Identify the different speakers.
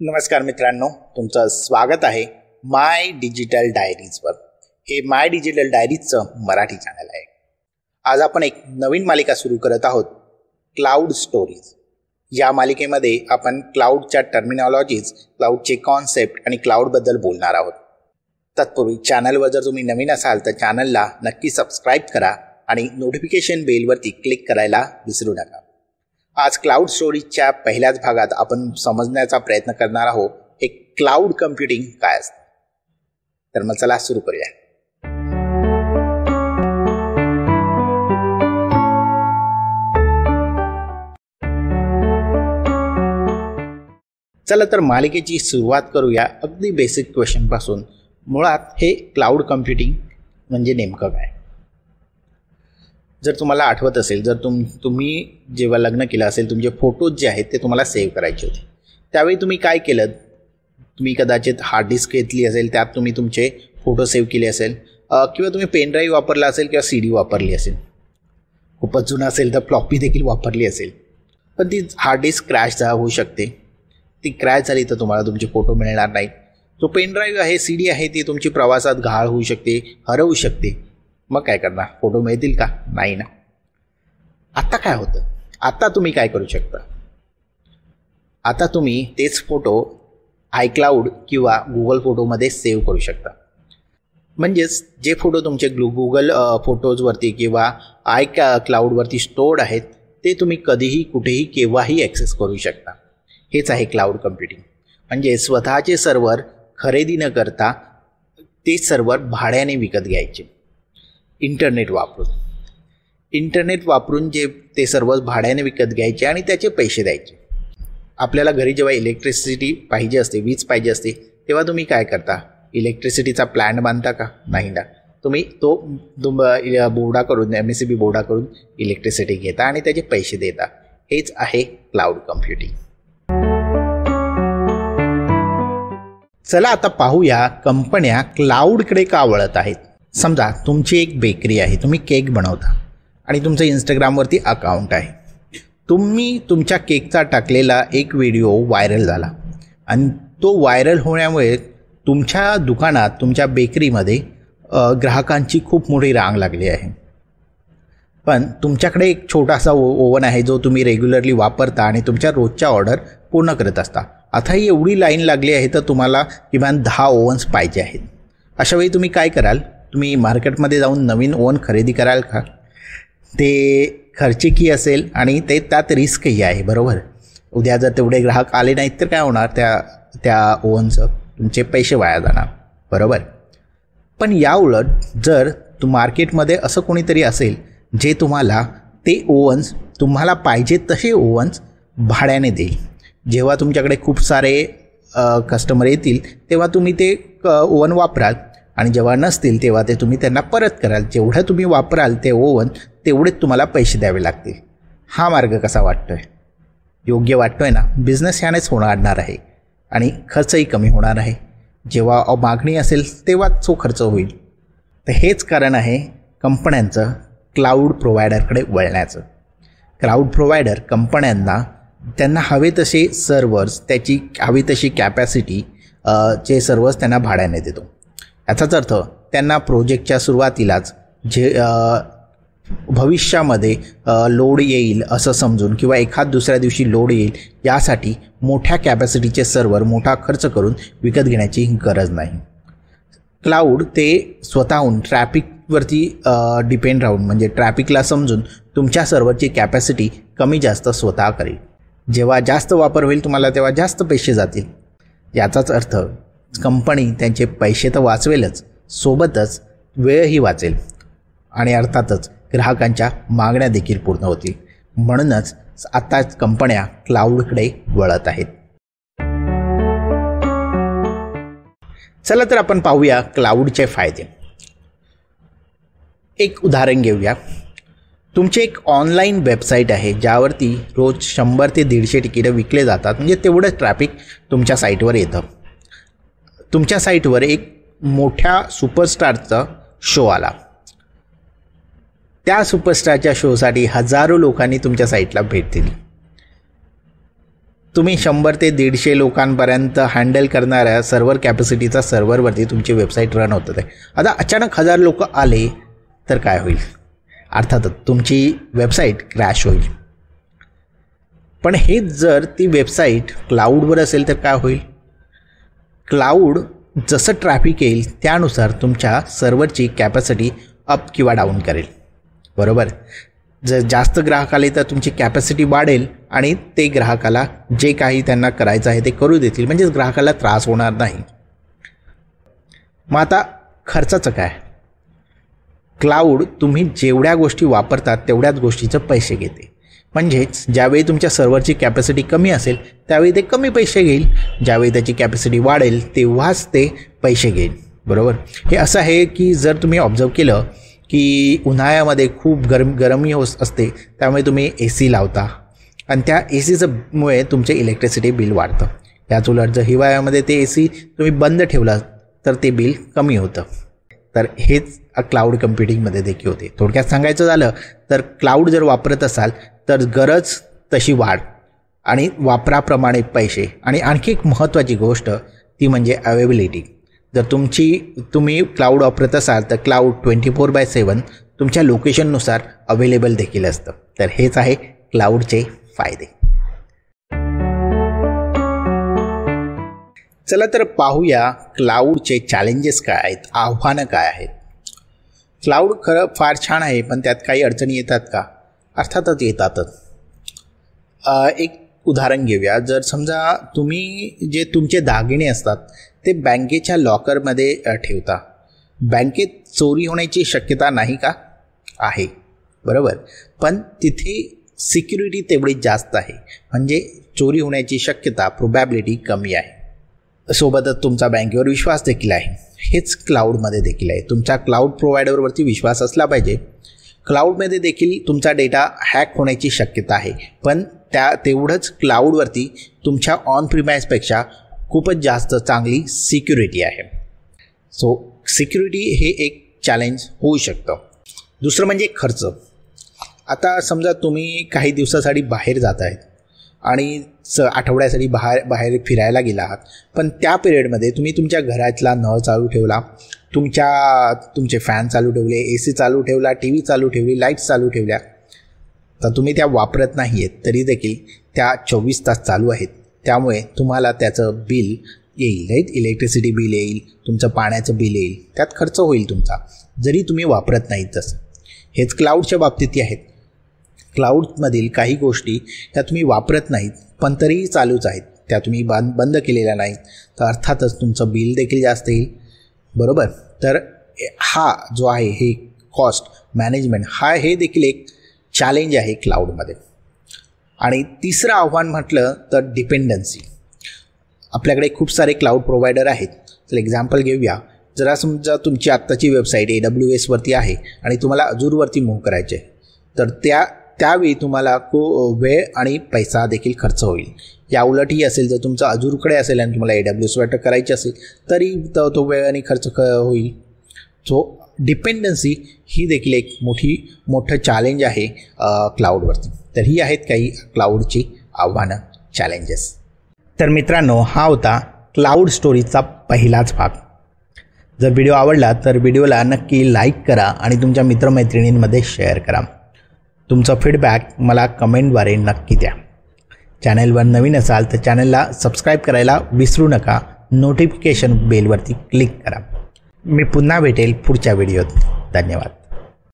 Speaker 1: नमस्कार मित्रांनो, तुमचं स्वागत आहे माय digital डायरीजवर. Hey my digital डायरीजचं Marathi channel आहे. आज आपण एक नवीन मालिका सुरू करत आहोत, क्लाउड स्टोरीज. या मालिकेमध्ये आपण क्लाउडच्या टर्मिनॉलॉजीज, क्लाउडचे कॉन्सेप्ट आणि क्लाउडबद्दल बोलणार आहोत. तत्पूर्वी चॅनलवर जर तुम्ही नवीन असाल तर चॅनलला नक्की सबस्क्राईब करा आणि नोटिफिकेशन बेलवरती क्लिक करायला विसरू नका. आज क्लाउड स्टोरीजच्या पहिल्याच भागात आपण समजण्याचा प्रयत्न करणार आहोत हे क्लाउड कम्प्युटिंग काय असतं. तर मग चला सुरू करूया. चला तर मालिकेची सुरुवात करूया अगदी बेसिक क्वेश्चन पासून. मुळात हे क्लाउड कम्प्युटिंग म्हणजे नेमकं काय. जर तुम्हाला आठवत असेल, जर तुम्ही जेव्हा लग्न केलं असेल, तुमचे फोटोज जे आहेत ते तुम्हाला सेव्ह करायचे होते, त्यावेळी तुम्ही काय केलं, तुम्ही कदाचित हार्ड डिस्क घेतली असेल, त्यात तुम्ही तुमचे फोटो सेव्ह केले असेल, किंवा तुम्ही पेन ड्राईव्ह वापरला असेल किंवा CD वापरली असेल. खूपच जुनं असेल तर फ्लॉपी देखील वापरली असेल. पण ती हार्ड डिस्क क्रॅश होऊ शकते. ती क्रॅश झाली तर तुम्हाला तुमचे फोटो मिळणार नाहीत. जो पेन ड्राईव्ह आहे, CD आहे, ती तुमची प्रवासात घाण होऊ शकते, हरवू शकते. मग काय करणार, फोटो मिळतील का? नाही ना. आता काय होतं, आता तुम्ही काय करू शकता, आता तुम्ही तेच फोटो iCloud किंवा गुगल फोटोमध्ये सेव्ह करू शकता. म्हणजेच जे फोटो तुमचे गुगल फोटोजवरती किंवा iCloudवरती स्टोर्ड आहेत ते तुम्ही कधीही, कुठेही, केव्हाही ॲक्सेस करू शकता. हेच आहे क्लाउड कम्प्युटिंग. म्हणजे स्वतःचे सर्व्हर खरेदी न करता ते सर्व्हर भाड्याने विकत घ्यायचे. इंटरनेट वापरून जे ते सर्व भाड्याने विकत घ्यायचे आणि त्याचे पैसे द्यायचे. आपल्याला घरी जेव्हा इलेक्ट्रिसिटी पाहिजे असते, वीज पाहिजे असते, तेव्हा तुम्ही काय करता, इलेक्ट्रिसिटीचा प्लॅन बांधता का? नाही ना. तुम्ही तो बोर्डाकडून, MSEB बोर्डाकडून इलेक्ट्रिसिटी घेता आणि त्याचे पैसे देता. हेच आहे क्लाउड कम्प्युटिंग. चला आता पाहूया कंपन्या क्लाउडकडे का वळत आहेत. समजा तुमची एक बेकरी आहे, तुम्ही केक बनवता आणि तुमचं इंस्टाग्रामवरती अकाउंट आहे. तुम्ही तुमच्या केकचा टाकलेला एक व्हिडिओ व्हायरल झाला आणि तो व्हायरल होण्यामुळे तुमच्या दुकानात, तुमच्या बेकरीमध्ये ग्राहकांची खूप मोठी रांग लागली आहे. पण तुमच्याकडे एक छोटासा ओव्हन आहे जो तुम्ही रेग्युलरली वापरता आणि तुमच्या रोजच्या ऑर्डर पूर्ण करत असता. आता ही एवढी लाईन लागली आहे तर तुम्हाला किमान 10 ओव्हन्स पाहिजे आहेत. अशा वेळी तुम्ही काय कराल, तुम्ही मार्केटमध्ये जाऊन नवीन ओव्हन खरेदी कराल का? ते खर्चिकी असेल आणि ते त्यात रिस्कही आहे, बरोबर. उद्या जर तेवढे ग्राहक आले नाहीत तर काय होणार, त्या ओव्हनचं तुमचे पैसे वाया जाणार, बरोबर. पण या उलट जर मार्केटमध्ये असं कोणीतरी असेल जे तुम्हाला ते ओव्हन्स, तुम्हाला पाहिजे तसे ओव्हन्स भाड्याने देईल. जेव्हा तुमच्याकडे खूप सारे कस्टमर येतील तेव्हा तुम्ही ते ओव्हन वापराल आणि जेव्हा नसतील तेव्हा ते तुम्ही त्यांना परत कराल. जेवढं तुम्ही वापराल ते ओव्हन तेवढेच तुम्हाला पैसे द्यावे लागतील. हा मार्ग कसा वाटतोय, योग्य वाटतोय ना? बिझनेस ह्यानेच होणार आहे आणि खर्चही कमी होणार आहे. जेव्हा मागणी असेल तेव्हाच तो खर्च होईल. तर हेच कारण आहे कंपन्यांचं क्लाउड प्रोव्हायडरकडे वळण्याचं. क्लाउड प्रोव्हायडर कंपन्यांना त्यांना हवे तसे सर्व्हर्स, त्याची हवी तशी कॅपॅसिटी चे सर्व्हर्स त्यांना भाड्याने देतो. याचाच अर्थ त्यांना प्रोजेक्टच्या सुरुवातीलाच जे भविष्यामध्ये लोड येईल असं समजून किंवा एखाद दुसऱ्या दिवशी लोड येईल यासाठी मोठ्या कॅपॅसिटीचे सर्व्हर मोठा खर्च करून विकत घेण्याची गरज नाही. क्लाउड ते स्वतःहून ट्रॅफिकवरती डिपेंड राहून, म्हणजे ट्रॅफिकला समजून तुमच्या सर्व्हरची कॅपॅसिटी कमी जास्त स्वतः करेल. जेव्हा जास्त वापर होईल तुम्हाला तेव्हा जास्त पैसे जातील. याचाच अर्थ कंपनी त्यांचे पैसे तर वाचवेलच, सोबतच वेळही वाचेल आणि अर्थातच ग्राहकांच्या मागण्या देखील पूर्ण होतील. म्हणूनच आताच कंपन्या क्लाउडकडे वळत आहेत. चला तर आपण पाहूया क्लाउडचे फायदे. एक उदाहरण घेऊया. तुमची एक ऑनलाईन वेबसाईट आहे ज्यावरती रोज 100 ते 150 तिकीटं विकले जातात. म्हणजे तेवढंच ट्रॅफिक तुमच्या साईटवर येतं. तुमच्या साईटवर एक मोठ्या सुपरस्टारचा शो आला. त्या सुपरस्टारच्या शोसाठी हजारो लोकांनी तुमच्या साईटला भेट दिली. तुम्ही 100 ते 150 लोकांपर्यंत हँडल करणाऱ्या सर्व्हर कॅपॅसिटीचा सर्व्हरवरती तुमची वेबसाईट रन होत आहे. आता अचानक 1000 लोक आले तर काय होईल? अर्थातच तुमची वेबसाईट क्रॅश होईल. पण हेच जर ती वेबसाईट क्लाउडवर असेल तर काय होईल? क्लाउड जसं ट्रॅफिक येईल त्यानुसार तुमच्या सर्व्हरची कॅपॅसिटी अप किंवा डाऊन करेल. बरोबर. जर जास्त ग्राहक आले तर तुमची कॅपॅसिटी वाढेल आणि ते ग्राहकाला जे काही त्यांना करायचं आहे ते करू देतील, म्हणजेच ग्राहकाला त्रास होणार नाही. मग आता खर्चाचं काय? क्लाउड तुम्ही जेवढ्या गोष्टी वापरतात तेवढ्याच गोष्टीचं पैसे घेते. म्हणजेच ज्यावेळी तुमच्या सर्व्हरची कॅपॅसिटी कमी असेल त्यावेळी ते कमी पैसे घेईल, ज्यावेळी त्याची कॅपॅसिटी वाढेल तेव्हाच ते पैसे घेईल. बरोबर. हे असं आहे की जर तुम्ही ऑब्झर्व केलं की उन्हाळ्यामध्ये खूप गरमी असते, त्यामुळे तुम्ही AC लावता आणि त्या ACमुळे तुमचे इलेक्ट्रिसिटी बिल वाढतं. याच उलट जर हिवाळ्यामध्ये ते AC तुम्ही बंद ठेवला तर ते बिल कमी होतं. तर हेच क्लाउड कम्प्युटिंगमध्ये देखील होते. थोडक्यात सांगायचं झालं तर क्लाउड जर वापरत असाल तर गरज तशी वाढ आणि वापराप्रमाणे पैसे, आणि आणखी एक महत्त्वाची गोष्ट ती म्हणजे अवेबिलिटी. जर तुम्ही क्लाउड वापरत असाल तर क्लाउड 24/7 तुमच्या लोकेशननुसार अवेलेबल देखील असतं. तर हेच आहे क्लाउडचे फायदे. चला तर पाहूया क्लाउडचे चॅलेंजेस काय आहेत, आव्हानं काय आहेत. क्लाउड खरं फार छान आहे, पण त्यात काही अडचणी येतात का? अर्थातच येतातच. एक उदाहरण घेऊया. जर समजा तुम्ही जे तुमचे दागिने असतात ते बँकेच्या लॉकरमध्ये ठेवता, बँकेत चोरी होण्याची शक्यता नाही का? आहे. बरोबर. पण तिथे सिक्युरिटी तेवढी जास्त आहे, म्हणजे चोरी होण्याची शक्यता, प्रोबॅबिलिटी कमी आहे. सोबतच तुमचा बँकेवर विश्वास देखील आहे. हेच क्लाउडमध्ये देखील आहे. तुमच्या क्लाउड प्रोव्हायडरवरती विश्वास असला पाहिजे. क्लाउडमध्ये देखील तुमचा डेटा हॅक होण्याची शक्यता आहे, पण तेवढंच क्लाउडवरती तुमच्या ऑन प्रिमाइसपेक्षा खूपच जास्त चांगली सिक्युरिटी आहे. सो सिक्युरिटी हे एक चॅलेंज होऊ शकतं. दुसरं म्हणजे खर्च. आता समजा तुम्ही काही दिवसासाठी बाहेर जात आहेत आणि आठवड्यासाठी बाहेर फिरायला गेला आहात, पण त्या पिरियडमध्ये तुम्ही तुमच्या घरातला नळ चालू ठेवला, तुमचे फॅन चालू ठेवले, AC चालू ठेवला, TV चालू ठेवली, लाईट्स चालू ठेवल्या, तर तुम्ही त्या वापरत नाही आहेत तरी देखील त्या 24 तास चालू आहेत. त्यामुळे तुम्हाला त्याचं बिल येईल, राईट. इलेक्ट्रिसिटी बिल येईल, तुमचं पाण्याचं बिल येईल, त्यात खर्च होईल तुमचा, जरी तुम्ही वापरत नाहीत तसं. हेच क्लाउडच्या बाबतीतही आहेत. क्लाउडमधील काही गोष्टी त्या तुम्ही वापरत नाहीत पण तरीही चालूच आहेत, त्या तुम्ही बंद केलेल्या नाहीत, तर अर्थातच तुमचं बिल देखील जास्त येईल. बरोबर. तर हा जो आहे हे कॉस्ट मॅनेजमेंट हे देखील एक चॅलेंज आहे क्लाउडमध्ये. आणि तिसरं आव्हान म्हटलं तर डिपेंडन्सी. आपल्याकडे खूप सारे क्लाउड प्रोव्हायडर आहेत. तर एक्झाम्पल घेऊया. जरा समजा तुमची आत्ताची वेबसाईट AWSवरती आहे आणि तुम्हाला अजूरवरती मूव्ह करायचे, तर त्यावेळी तुम्हाला वेळ आणि पैसा देखील खर्च होईल. या उलटही असेल, जर तुमचं अजूरकडे असेल आणि तुम्हाला AWSवर करायची असेल तरी तो वेळ आणि खर्च होईल. सो डिपेंडन्सी ही देखील एक मोठं चॅलेंज आहे क्लाउडवरती. तर ही आहेत काही क्लाउडची आव्हानं, चॅलेंजेस. तर मित्रांनो, हा होता क्लाउड स्टोरीजचा पहिलाच भाग. जर व्हिडिओ आवडला तर व्हिडिओला नक्की लाईक करा आणि तुमच्या मित्रमैत्रिणींमध्ये शेअर करा. तुमचा फीडबॅक मला कमेंटद्वारे नक्की द्या. चॅनलवर नवीन असाल तर चॅनलला सबस्क्राईब करायला विसरू नका. नोटिफिकेशन बेलवरती क्लिक करा. मी पुन्हा भेटेल पुढच्या व्हिडिओत. धन्यवाद.